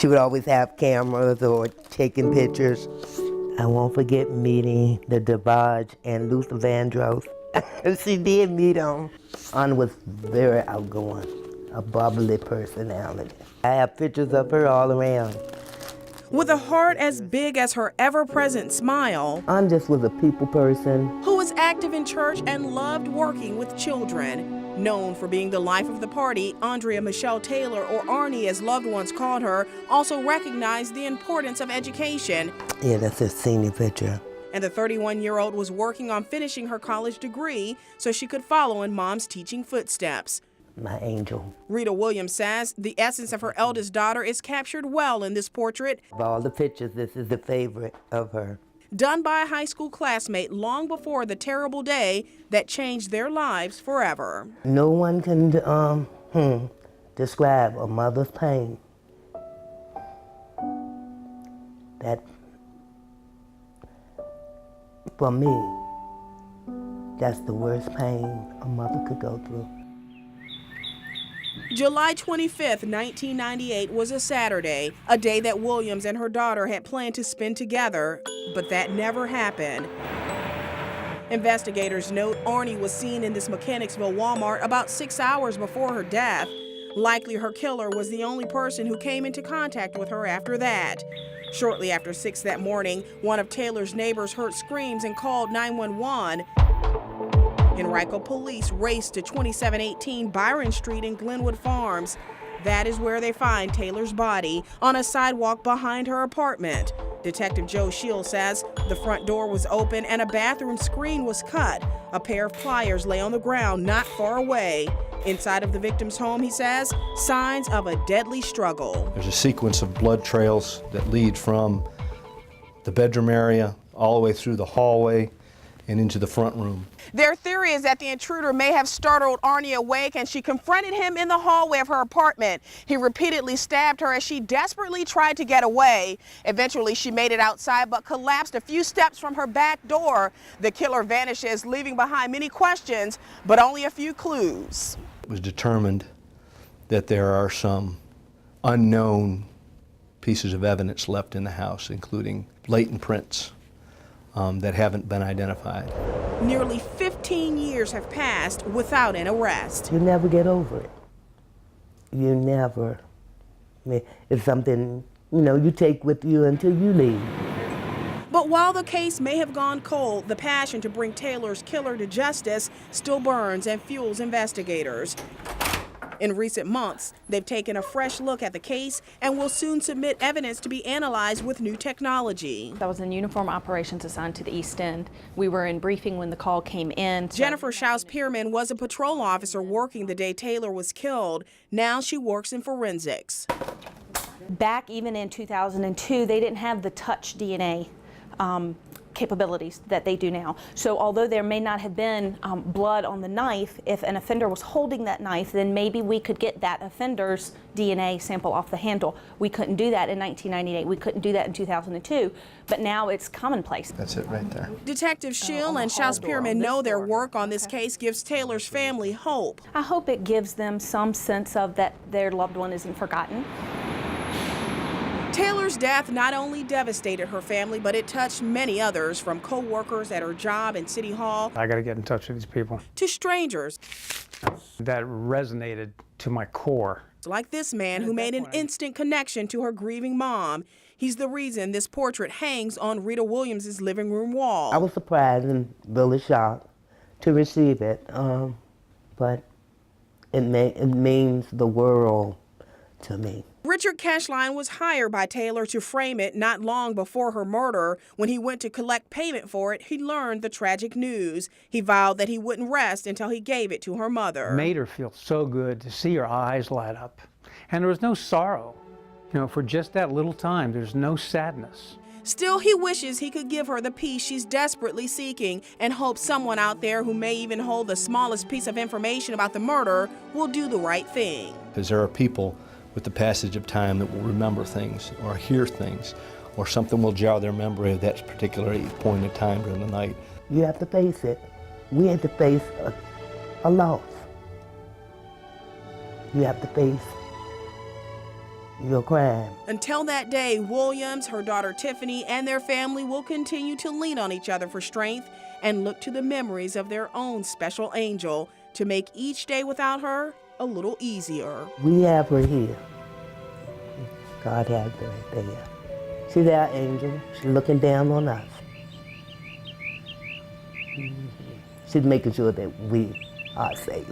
She would always have cameras or taking pictures. I won't forget meeting the DeBarge and Luther Vandross. She did meet him. Anna was very outgoing, a bubbly personality. I have pictures of her all around. With a heart as big as her ever-present smile, Anna just was a people person. Who was active in church and loved working with children. Known for being the life of the party, Andrea Michelle Taylor, or Arnie as loved ones called her, also recognized the importance of education. Yeah, that's a senior picture. And the 31-year-old was working on finishing her college degree so she could follow in Mom's teaching footsteps. My angel. Rita Williams says the essence of her eldest daughter is captured well in this portrait. Of all the pictures, this is the favorite of her. Done by a high school classmate long before the terrible day that changed their lives forever. No one can describe a mother's pain. That, for me, that's the worst pain a mother could go through. July 25th, 1998 was a Saturday, a day that Williams and her daughter had planned to spend together, but that never happened. Investigators note Arnie was seen in this Mechanicsville Walmart about 6 hours before her death. Likely her killer was the only person who came into contact with her after that. Shortly after 6 that morning, one of Taylor's neighbors heard screams and called 911. Henrico police raced to 2718 Byron Street in Glenwood Farms. That is where they find Taylor's body, on a sidewalk behind her apartment. Detective Joe Shields says the front door was open and a bathroom screen was cut. A pair of pliers lay on the ground not far away. Inside of the victim's home, he says, signs of a deadly struggle. There's a sequence of blood trails that lead from the bedroom area all the way through the hallway and into the front room. Their theory is that the intruder may have startled Arnie awake and she confronted him in the hallway of her apartment. He repeatedly stabbed her as she desperately tried to get away. Eventually, she made it outside but collapsed a few steps from her back door. The killer vanishes, leaving behind many questions, but only a few clues. It was determined that there are some unknown pieces of evidence left in the house, including blatant prints that haven't been identified. Nearly 15 years have passed without an arrest. You never get over it. You never. I mean, it's something, you take with you until you leave. But while the case may have gone cold, the passion to bring Taylor's killer to justice still burns and fuels investigators. In recent months, they've taken a fresh look at the case and will soon submit evidence to be analyzed with new technology. I was in uniform operations assigned to the East End. We were in briefing when the call came in. Jennifer Schaus-Pierman was a patrol officer working the day Taylor was killed. Now she works in forensics. Back even in 2002, they didn't have the touch DNA capabilities that they do now. So although there may not have been blood on the knife, if an offender was holding that knife, then maybe we could get that offender's DNA sample off the handle. We couldn't do that in 1998. We couldn't do that in 2002, but now it's commonplace. That's it right there. Detective Schill and Schaus-Pierman know their work on this case gives Taylor's family hope. I hope it gives them some sense of that their loved one isn't forgotten. Taylor's death not only devastated her family, but it touched many others, from co-workers at her job in City Hall. I got to get in touch with these people. To strangers. That resonated to my core. Like this man who made an instant connection to her grieving mom. He's the reason this portrait hangs on Rita Williams' living room wall. I was surprised and really shocked to receive it, but it means the world to me. Richard Cashline was hired by Taylor to frame it not long before her murder. When he went to collect payment for it, he learned the tragic news. He vowed that he wouldn't rest until he gave it to her mother. It made her feel so good to see her eyes light up. And there was no sorrow. For just that little time, there's no sadness. Still, he wishes he could give her the peace she's desperately seeking and hopes someone out there who may even hold the smallest piece of information about the murder will do the right thing. Because there are people with the passage of time that will remember things or hear things, or something will jar their memory of that particular point in time during the night. You have to face it. We had to face a loss. You have to face your crime. Until that day, Williams, her daughter Tiffany, and their family will continue to lean on each other for strength and look to the memories of their own special angel to make each day without her a little easier. We have her here. God has her right there. She's our angel. She's looking down on us. She's making sure that we are safe.